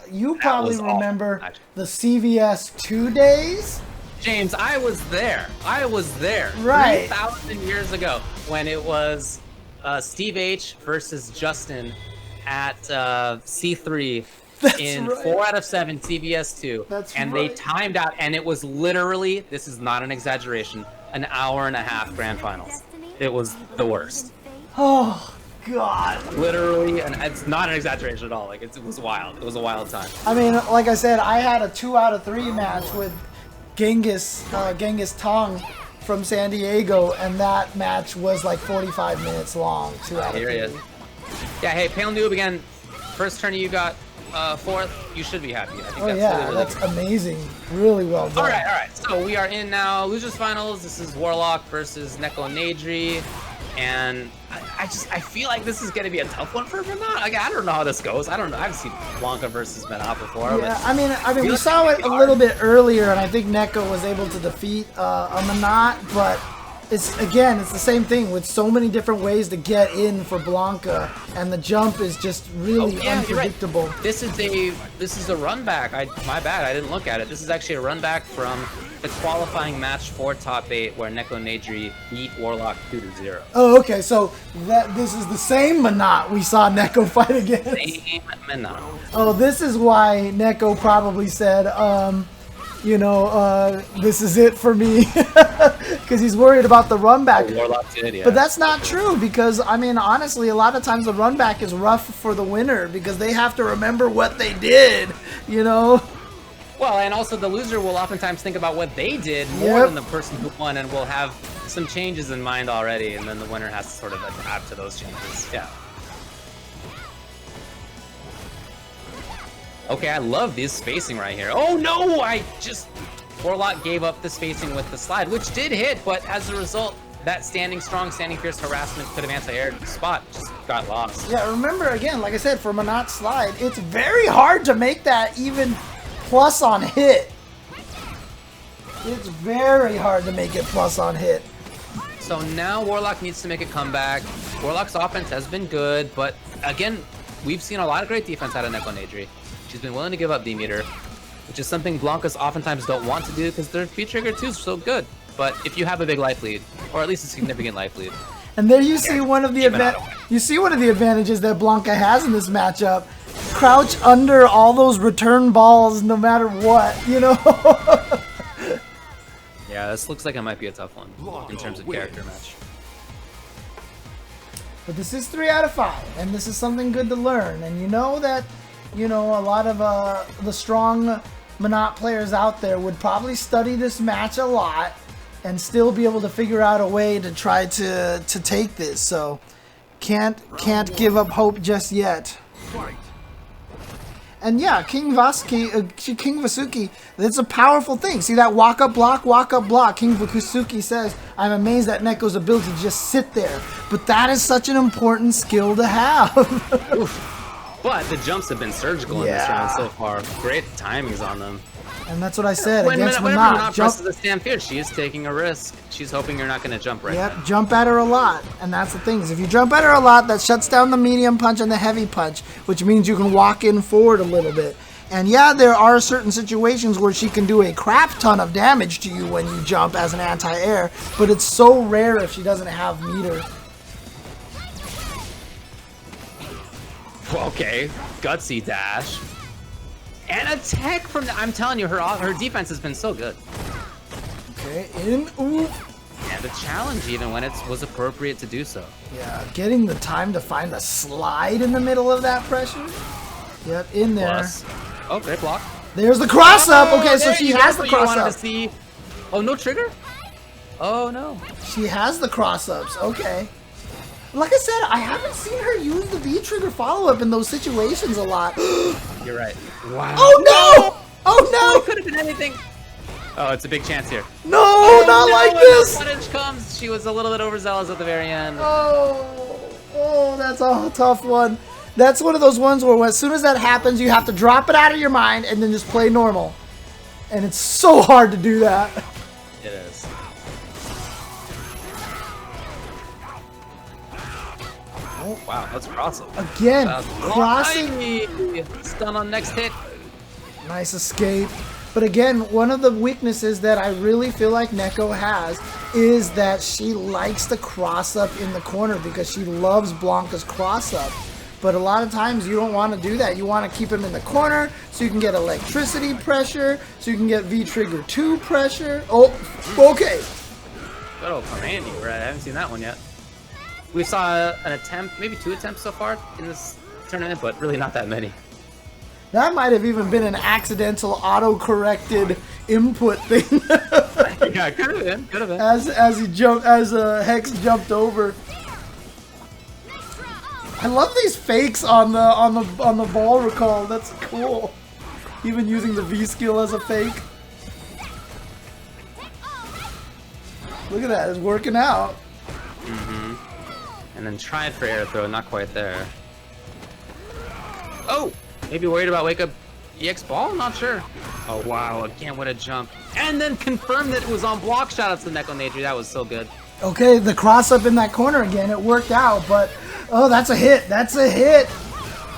you probably remember the CVS 2 days. James, I was there. I was there. Right. 3,000 years ago when it was Steve H versus Justin at C3 in 4 out of 7 CVS 2. And they timed out, and it was literally, this is not an exaggeration, an hour-and-a-half grand finals. It was the worst. Oh, God. Literally, and it's not an exaggeration at all. Like, it was wild. It was a wild time. I mean, like I said, I had a 2 out of 3 match with Genghis Tong from San Diego, and that match was like 45 minutes long. 2 out of 3. Here he is. Yeah, hey, Pale Noob again. First tourney you got 4th. You should be happy. I think that's amazing. Really well done. All right. So we are in now losers finals. This is Warlock versus NekoNaedri, and I feel like this is going to be a tough one for Menat. Like, I don't know how this goes. I don't know. I've seen Blanka versus Menat before. Yeah, I mean, we saw it a little bit earlier, and I think Neko was able to defeat a Menat, but it's the same thing with so many different ways to get in for Blanka, and the jump is just really unpredictable. Right. This is a run back. My bad. I didn't look at it. This is actually a run back from the qualifying match for top 8 where NekoNaedri beat Warlock 2-0. Oh, okay. So this is the same Menat we saw Neko fight against. Same Menat. Oh, this is why Neko probably said, this is it for me, because he's worried about the run back. Warlock did, yeah. But that's not true, because I mean, honestly, a lot of times the run back is rough for the winner because they have to remember what they did, Well, and also the loser will oftentimes think about what they did more than the person who won, and will have some changes in mind already, and then the winner has to sort of adapt to those changes. Yeah. Okay, I love this spacing right here. Oh no, Warlock gave up the spacing with the slide, which did hit, but as a result, that standing strong, standing fierce harassment could have anti-aired spot just got lost. Yeah, remember again, like I said, for Menat's slide, it's very hard to make that even plus on hit. It's very hard to make it plus on hit. So now Warlock needs to make a comeback. Warlock's offense has been good, but again, we've seen a lot of great defense out of NekoNaedri. She's been willing to give up D-meter, which is something Blankas oftentimes don't want to do because their B-trigger 2 is so good. But if you have a big life lead, or at least a significant life lead. And there you see one of the advantages that Blanka has in this matchup. Crouch under all those return balls no matter what, Yeah, this looks like it might be a tough one in terms of character match. But this is 3 out of 5, and this is something good to learn. And that a lot of the strong Menat players out there would probably study this match a lot and still be able to figure out a way to try to take this. So can't give up hope just yet. And yeah, King Vasuki, it's a powerful thing. See that walk up block? King Vasuki says, I'm amazed at Neko's ability to just sit there. But that is such an important skill to have. Oof. But the jumps have been surgical in this round so far. Great timings on them. And that's what I said against Menat. Menat. Presses the stand fierce, she is taking a risk. She's hoping you're not going to jump right now. Yep, jump at her a lot. And that's the thing. Is if you jump at her a lot, that shuts down the medium punch and the heavy punch, which means you can walk in forward a little bit. And yeah, there are certain situations where she can do a crap ton of damage to you when you jump as an anti-air, but it's so rare if she doesn't have meter. Okay, gutsy dash. And a tech from I'm telling you, her defense has been so good. Okay, in, ooh. And a challenge even when it was appropriate to do so. Yeah, getting the time to find the slide in the middle of that pressure. Yep, in there. Plus. Oh, great block. There's the cross up. Okay, so she has the cross up. To see. Oh, no trigger? Oh, no. She has the cross ups. Okay. Like I said, I haven't seen her use the V-trigger follow-up in those situations a lot. You're right. Wow. Oh, no! Oh, no! It could have been anything. Oh, it's a big chance here. No, not like this! Footage comes. She was a little bit overzealous at the very end. Oh, that's a tough one. That's one of those ones where as soon as that happens, you have to drop it out of your mind and then just play normal. And it's so hard to do that. It is. Oh, wow, that's crossing. Again, crossing. Stun on next hit. Nice escape. But again, one of the weaknesses that I really feel like Neko has is that she likes to cross up in the corner because she loves Blanka's cross up. But a lot of times you don't want to do that. You want to keep him in the corner so you can get electricity pressure, so you can get V-Trigger 2 pressure. Oh, okay. Good old Command, Brad. I haven't seen that one yet. We saw an attempt, maybe 2 attempts so far in this tournament, but really not that many. That might have even been an accidental auto-corrected input thing. Yeah, could have been. Could have been. As he jumped, as Hex jumped over. I love these fakes on the ball recall. That's cool. Even using the V skill as a fake. Look at that, it's working out. And then tried for air throw, not quite there. Oh, maybe worried about wake up EX ball, not sure. Oh wow, again what a jump. And then confirmed that it was on block. Shout out to NekoNaedri, that was so good. Okay, the cross up in that corner again, it worked out, but oh, that's a hit. That's a hit.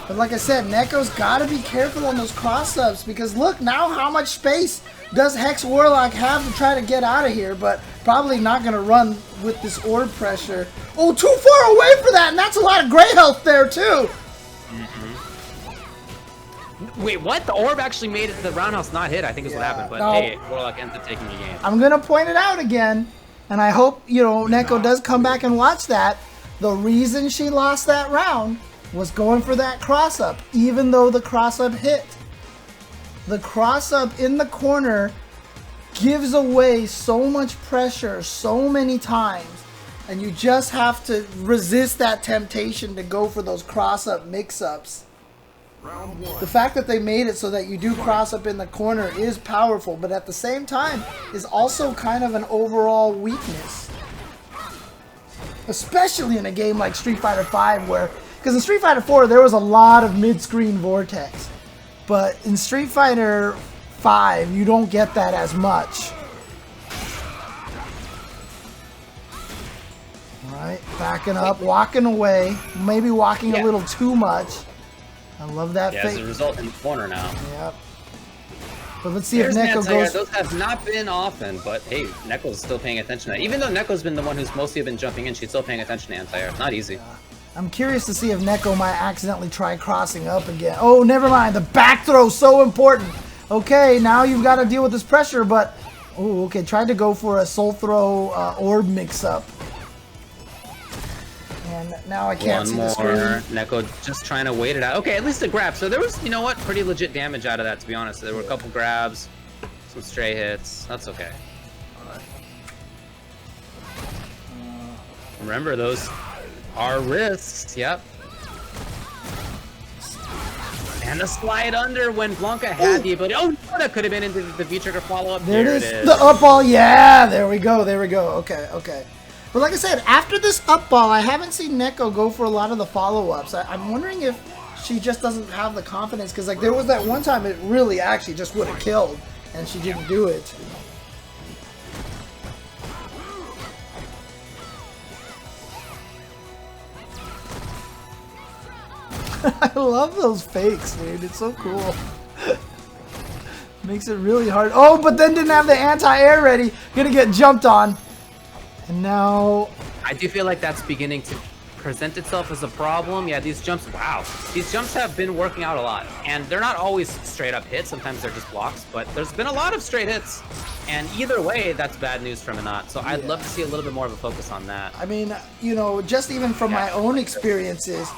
But like I said, Neko's got to be careful on those cross ups because look now how much space does Hex Warlock have to try to get out of here, but probably not going to run with this orb pressure. Oh, too far away for that, and that's a lot of gray health there too. Wait, what? The orb actually made it to the roundhouse not hit, I think is what happened, but hey, Warlock ends up taking the game. I'm going to point it out again, and I hope, you know, Neko does come back and watch that. The reason she lost that round was going for that cross-up, even though the cross-up hit. The cross-up in the corner gives away so much pressure so many times, and you just have to resist that temptation to go for those cross-up mix-ups. The fact that they made it so that you do cross-up in the corner is powerful, but at the same time is also kind of an overall weakness. Especially in a game like Street Fighter V where, because in Street Fighter 4 there was a lot of mid-screen vortex, but in Street Fighter 5 you don't get that as much. Alright, backing up, walking away, maybe walking a little too much. I love that fake. As a result in the corner now. Yep. But let's see if Neko goes. Those have not been often, but hey, Neko's still paying attention to that. Even though Neko's been the one who's mostly been jumping in, she's still paying attention to anti-air. Not easy. I'm curious to see if Neko might accidentally try crossing up again. Oh, never mind. The back throw is so important. Okay, now you've got to deal with this pressure, but... Oh, okay. Tried to go for a soul throw orb mix-up. And now I can't see the screen. Neko just trying to wait it out. Okay, at least a grab. So there was, you know what, pretty legit damage out of that, to be honest. There were a couple grabs, some stray hits. That's okay. Remember, those are risks. Yep. And the slide under when Blanka had the ability. Oh, that could have been into the V-trigger follow-up. There it is. The up ball. Yeah, there we go. There we go. Okay, okay. But like I said, after this up ball, I haven't seen Neko go for a lot of the follow-ups. I'm wondering if she just doesn't have the confidence, because like there was that one time it really actually just would have killed, and she didn't do it. I love those fakes, dude. It's so cool. Makes it really hard. Oh, but then didn't have the anti-air ready. Gonna get jumped on. And now... I do feel like that's beginning to present itself as a problem. Yeah, these jumps, wow. These jumps have been working out a lot. And they're not always straight up hits. Sometimes they're just blocks. But there's been a lot of straight hits. And either way, that's bad news for Menat. So I'd love to see a little bit more of a focus on that. I mean, you know, just even from my own experiences,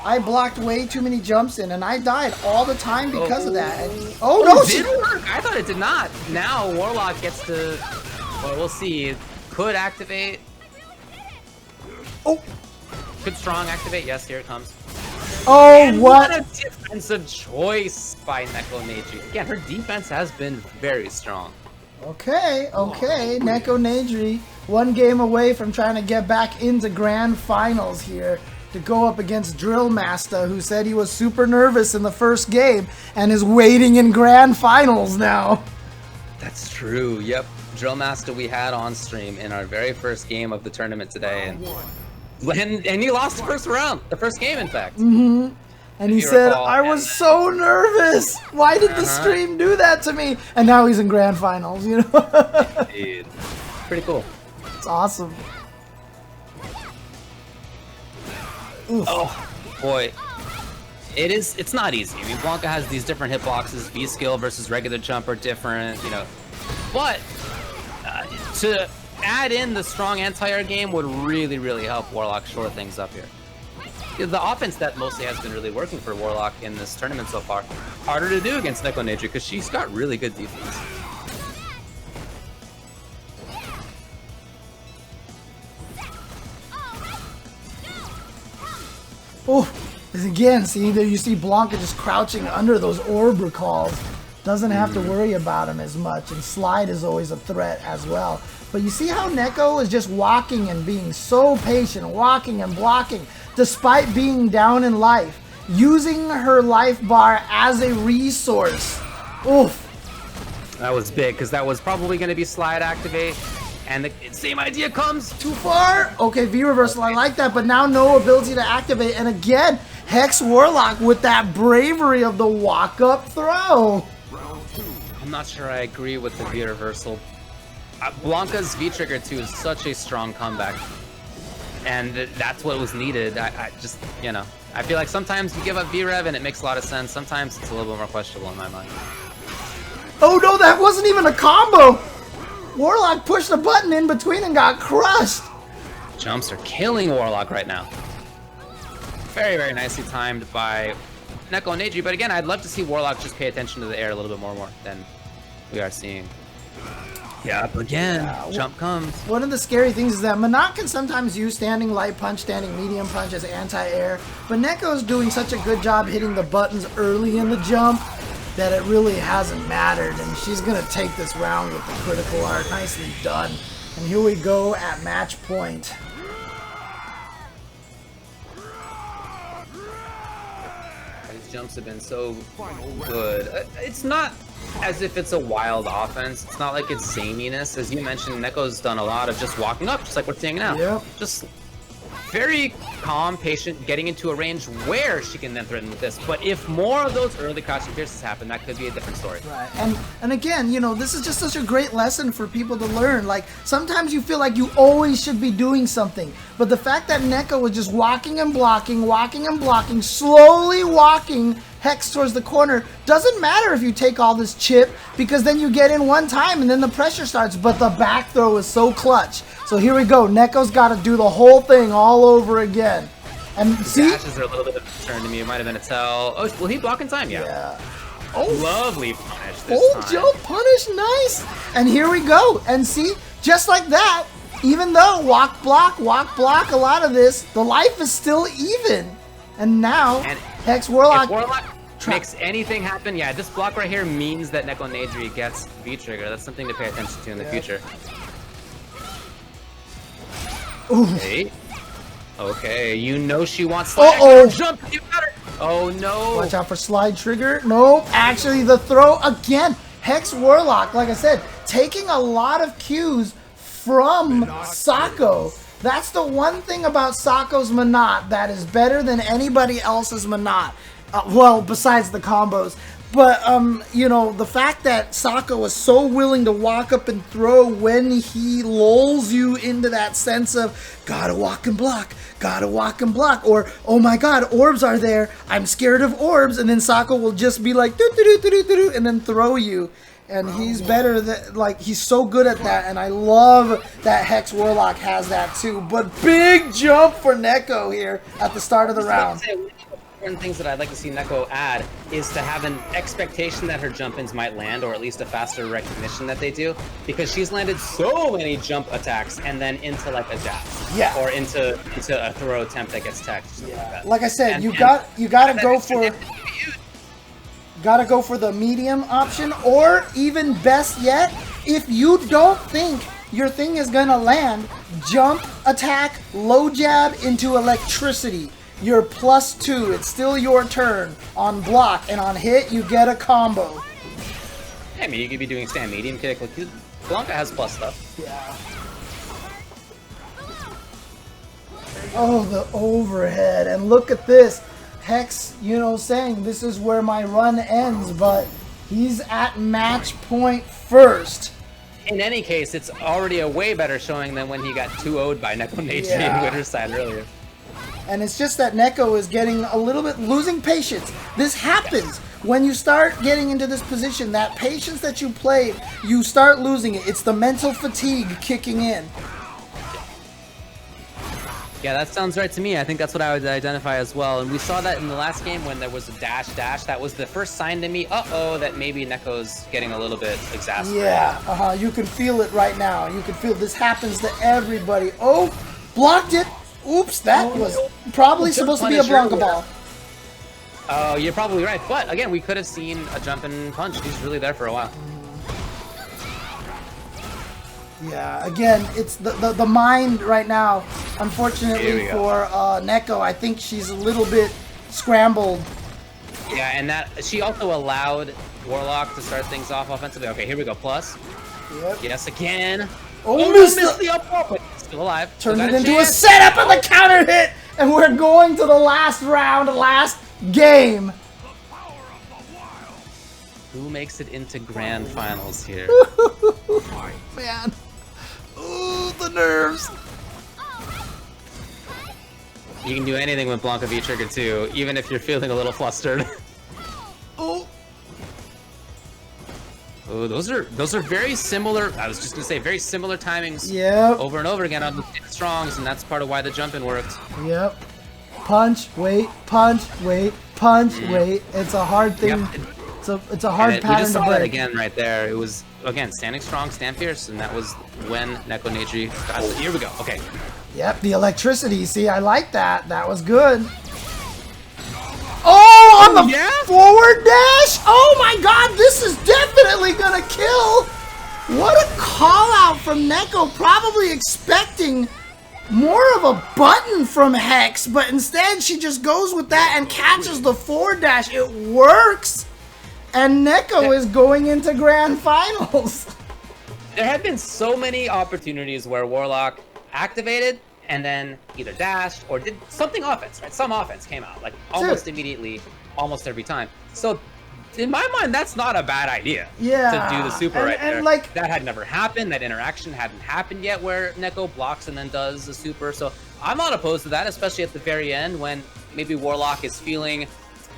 I blocked way too many jumps in, and I died all the time because of that. And, no, it did work. I thought it did not. Now Warlock gets to, well, we'll see. Could activate. Oh. Could strong activate. Yes, here it comes. Oh, and what a defensive choice by NekoNaedri. Again, her defense has been very strong. Okay, okay. NekoNaedri, one game away from trying to get back into grand finals here to go up against Drill Master, who said he was super nervous in the first game and is waiting in grand finals now. That's true. Yep. Drill Master we had on stream in our very first game of the tournament today, and he lost the first round, the first game in fact. And he said, I was so nervous. Why did the stream do that to me? And now he's in grand finals, you know? Dude. Pretty cool. It's awesome. Oof. Oh, boy. It's not easy. I mean, Blanka has these different hitboxes. V-skill versus regular jump are different, you know. But to add in the strong anti-air game would really, really help Warlock shore things up here. The offense that mostly has been really working for Warlock in this tournament so far. Harder to do against NekoNaedri because she's got really good defense. Oh, again, see, there you see Blanka just crouching under those orb recalls. Doesn't have to worry about him as much, and slide is always a threat as well. But you see how Neko is just walking and being so patient, walking and blocking, despite being down in life, using her life bar as a resource. Oof. That was big, because that was probably going to be slide activate, and the same idea comes. Too far? Okay, V-reversal, I like that, but now no ability to activate, and again, Hex Warlock with that bravery of the walk-up throw. I'm not sure I agree with the V-reversal. Blanka's V-trigger 2 is such a strong comeback, and that's what was needed. I just, you know, I feel like sometimes you give up V-rev and it makes a lot of sense. Sometimes it's a little bit more questionable in my mind. Oh no, that wasn't even a combo! Warlock pushed a button in between and got crushed! Jumps are killing Warlock right now. Very, very nicely timed by NekoNaedri, but again, I'd love to see Warlock just pay attention to the air a little bit more than we are seeing. Yep, again, jump comes. One of the scary things is that Menat can sometimes use standing light punch, standing medium punch as anti-air, but Neko's doing such a good job hitting the buttons early in the jump that it really hasn't mattered, and she's gonna take this round with the critical art. Nicely done. And here we go at match point. These jumps have been so good. It's not as if it's a wild offense. It's not like it's zaniness. As you mentioned, Neko's done a lot of just walking up, just like we're seeing now. Yep. Just very calm, patient, getting into a range where she can then threaten with this. But if more of those early crouching pierces happen, that could be a different story. Right. And again, you know, this is just such a great lesson for people to learn. Like, sometimes you feel like you always should be doing something. But the fact that Neko was just walking and blocking, slowly walking Hex towards the corner, doesn't matter if you take all this chip, because then you get in one time and then the pressure starts, but the back throw is so clutch. So here we go, Neko's got to do the whole thing all over again. And see? Dashes are a little bit of a concern to me. It might have been a tell. Oh, will he block in time? Yeah. Oh, lovely punish this time. Jump punish, nice. And here we go. And see, just like that, even though walk, block, a lot of this, the life is still even. And now, Hex Warlock, if Warlock makes anything happen, yeah, this block right here means that NekoNaedri gets V-trigger. That's something to pay attention to in the future. Okay. Okay, you know she wants slide. Jump, you got her. Oh no. Watch out for slide trigger. Nope, actually the throw again. Hex Warlock, like I said, taking a lot of cues from Sako. That's the one thing about Sako's Menat that is better than anybody else's Menat. Well, besides the combos. But, you know, the fact that Sako was so willing to walk up and throw when he lulls you into that sense of, gotta walk and block, or, oh my god, orbs are there, I'm scared of orbs, and then Sako will just be like, doo-doo-doo-doo-doo-doo, and then throw you. And he's better than, like, he's so good at that, and I love that Hex Warlock has that too. But big jump for Neko here at the start of the round. One of the things that I'd like to see Neko add is to have an expectation that her jump-ins might land, or at least a faster recognition that they do, because she's landed so many jump attacks and then into like a dash, or into a throw attempt that gets tagged. Like I said, you gotta go for the medium option, or even best yet, if you don't think your thing is gonna land, jump attack, low jab into electricity. You're +2. It's still your turn on block, and on hit you get a combo. I mean, you could be doing stand medium kick. Like, Blanka has plus stuff. Yeah. Oh, the overhead, and look at this. Hex, you know, saying this is where my run ends, but he's at match point first. In any case, it's already a way better showing than when he got 2-0'd by NekoNaedri and Winner's Side earlier. And it's just that Neko is getting a little bit losing patience. This happens when you start getting into this position. That patience that you played, you start losing it. It's the mental fatigue kicking in. Yeah, that sounds right to me. I think that's what I would identify as well. And we saw that in the last game when there was a dash. That was the first sign to me, that maybe Neko's getting a little bit exasperated. Yeah, you can feel it right now. You can feel this happens to everybody. Oh, blocked it. Oops, that was probably supposed to be a Blanka ball. Oh, you're probably right. But again, we could have seen a jump and punch. He's really there for a while. Yeah, again, it's the mind right now. Unfortunately for Neko, I think she's a little bit scrambled. Yeah, and that she also allowed Warlock to start things off offensively. Okay, here we go. Plus. Yep. Yes, again. Oh, missed the up throw. Still alive. Turned it into a setup and the counter hit, and we're going to the last round, last game. Who makes it into grand finals here? Man. Ooh, the nerves. You can do anything with Blanka V trigger too, even if you're feeling a little flustered. Oh. Oh, those are very similar. I was just gonna say very similar timings. Yep. Over and over again on the strongs, and that's part of why the jumping worked. Yep. Punch, wait, punch, wait, punch, wait. It's a hard thing. Yep. It's a hard pattern we just saw to break. that again right there. It was again standing strong, stand fierce, and that was when NekoNaedri got it. Here we go. Okay. Yep, the electricity. See, I like that. That was good. Oh, on the forward dash! Oh my god, this is definitely gonna kill! What a call out from Neko, probably expecting more of a button from Hex, but instead she just goes with that and catches the forward dash. It works! And Neko is going into grand finals. There have been so many opportunities where Warlock activated and then either dashed or did something offense, right? Some offense came out, like almost immediately, almost every time. So in my mind, that's not a bad idea to do the super there. Like, that had never happened. That interaction hadn't happened yet where Neko blocks and then does the super. So I'm not opposed to that, especially at the very end when maybe Warlock is feeling,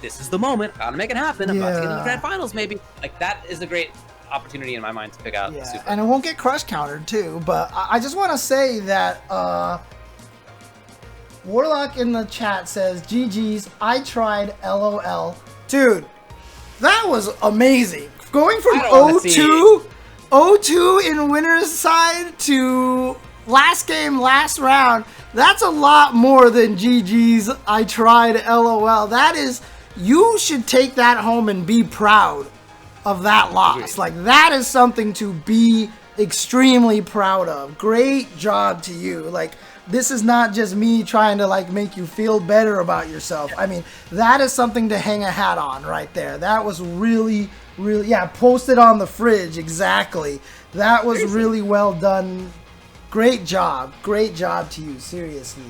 this is the moment, gotta make it happen. I'm about to get into the grand finals, maybe. Like, that is a great opportunity in my mind to pick out the super. And it won't get crush countered too, but I just want to say that Warlock in the chat says, GG's, I tried, LOL. Dude, that was amazing. Going from 0-2 in winner's side to last game, last round, that's a lot more than GG's, I tried, LOL. That is, you should take that home and be proud of that loss. Like, that is something to be extremely proud of. Great job to you. Like, this is not just me trying to like make you feel better about yourself. I mean, that is something to hang a hat on right there. That was really, post it on the fridge. Exactly. That was really well done. Great job. Great job to you. Seriously.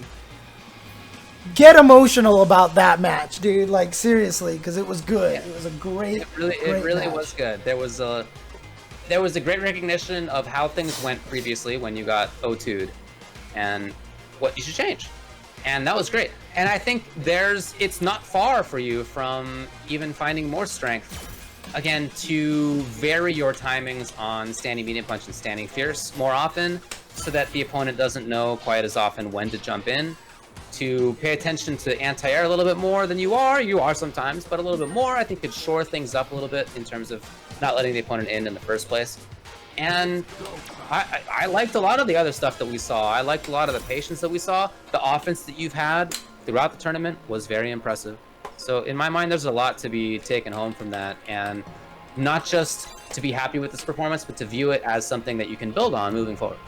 Get emotional about that match, dude. Like, seriously, because it was good. It was a great, it really was good. There was a great recognition of how things went previously when you got 0-2'd and what you should change. And that was great. And I think it's not far for you from even finding more strength. Again, to vary your timings on standing medium punch and standing fierce more often so that the opponent doesn't know quite as often when to jump in. To pay attention to anti-air a little bit more than you are sometimes, but a little bit more, I think could shore things up a little bit in terms of not letting the opponent in the first place. And I liked a lot of the other stuff that we saw. I liked a lot of the patience that we saw. The offense that you've had throughout the tournament was very impressive. So in my mind, there's a lot to be taken home from that. And not just to be happy with this performance, but to view it as something that you can build on moving forward.